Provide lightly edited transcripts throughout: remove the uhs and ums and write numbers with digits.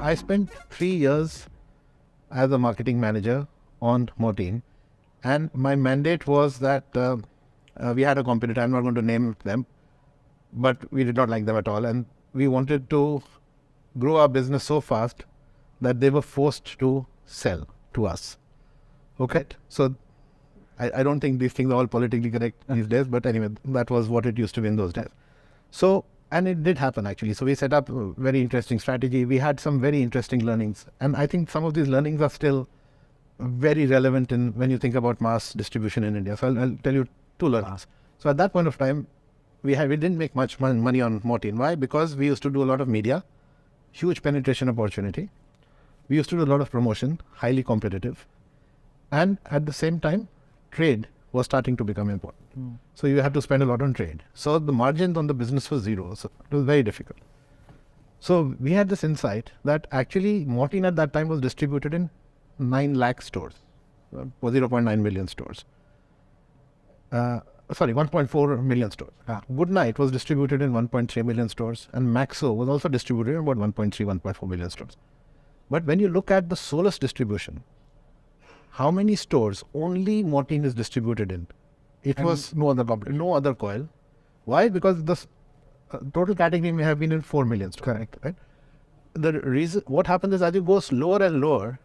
I spent 3 years as a marketing manager on Mortein, and my mandate was that we had a competitor. I'm not going to name them, but we did not like them at all, and we wanted to grow our business so fast that they were forced to sell to us. Okay, so I don't think these things are all politically correct these days, but anyway, that was what it used to be in those days. So, and it did happen actually. So we set up a very interesting strategy. We had some very interesting learnings, and I think some of these learnings are still very relevant in when you think about mass distribution in India. So I'll tell you two learnings. So at that point of time, we didn't make much money on Mortein. Why? Because we used to do a lot of media, huge penetration opportunity. We used to do a lot of promotion, highly competitive, and at the same time, trade was starting to become important. So you had to spend a lot on trade. So the margins on the business was zero. So it was very difficult. So we had this insight that actually Mortein at that time was distributed in 9 lakh stores, or 0.9 million stores. 1.4 million stores. Goodnight was distributed in 1.3 million stores, and Maxo was also distributed in about 1.3, 1.4 million stores. But when you look at the Solus distribution, how many stores only Mortein is distributed in? It was no other coil. Why? Because the total category may have been in 4 million stores. Correct. Right? The reason, what happens is as you go lower and lower,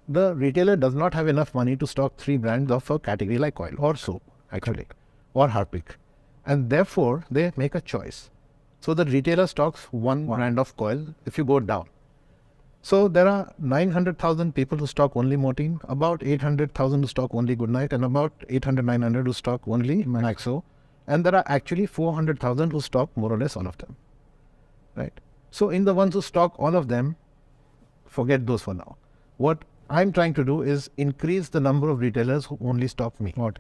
the retailer does not have enough money to stock 3 brands of a category like coil or soap, actually, or Harpic. And therefore, they make a choice. So the retailer stocks one brand of coil if you go down. So there are 900,000 people who stock only Mortein, about 800,000 who stock only Goodnight, and about 800-900 who stock only Maxo. And there are actually 400,000 who stock more or less all of them. Right? So in the ones who stock all of them, forget those for now. What I'm trying to do is increase the number of retailers who only stock me. So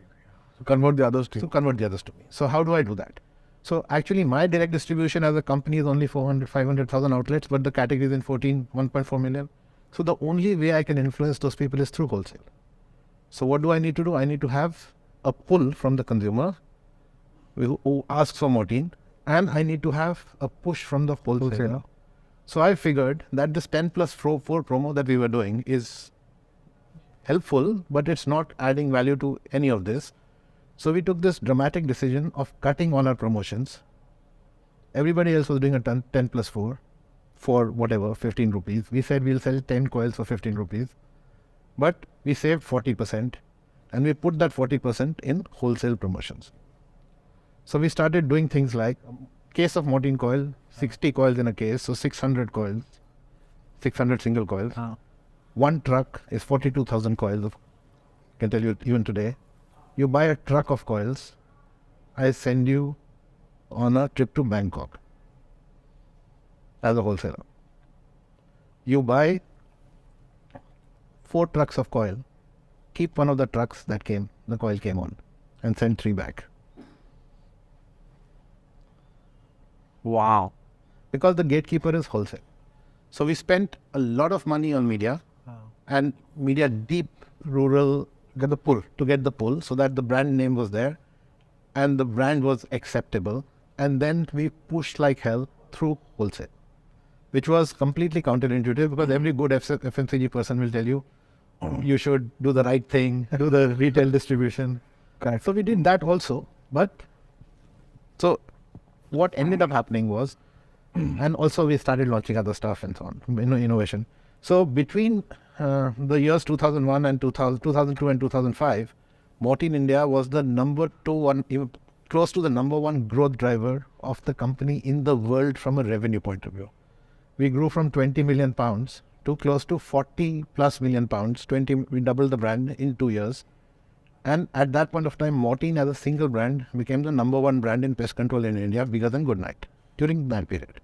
convert the others to me. So how do I do that? So actually my direct distribution as a company is only 500,000 outlets, but the category is in 1.4 million. So the only way I can influence those people is through wholesale. So what do I need to do? I need to have a pull from the consumer who asks for Mortein, and I need to have a push from the wholesaler. So I figured that this 10 plus 4 promo that we were doing is helpful, but it's not adding value to any of this. So we took this dramatic decision of cutting all our promotions. Everybody else was doing a 10 plus 4 for whatever, 15 rupees. We said we'll sell 10 coils for 15 rupees. But we saved 40%, and we put that 40% in wholesale promotions. So we started doing things like case of Mortein coil, 60 coils in a case, so 600 coils, 600 single coils. One truck is 42,000 coils. I can tell you even today. You buy a truck of coils, I send you on a trip to Bangkok as a wholesaler. You buy 4 trucks of coil, keep one of the trucks that the coil came on, and send 3 back. Wow. Because the gatekeeper is wholesale. So we spent a lot of money on media, and media deep rural to get the pull so that the brand name was there and the brand was acceptable, and then we pushed like hell through wholesale, which was completely counterintuitive because every good FMCG person will tell you you should do the right thing, do the retail distribution. Correct. So we did that also, but so what ended up happening was, and also we started launching other stuff and so on, innovation. So between the years 2001 and 2002 and 2005, Mortein India was the close to the number 1 growth driver of the company in the world from a revenue point of view. We grew from 20 million pounds to close to 40 plus million pounds. We doubled the brand in 2 years. And at that point of time, Mortein as a single brand became the number 1 brand in pest control in India, bigger than Goodnight during that period.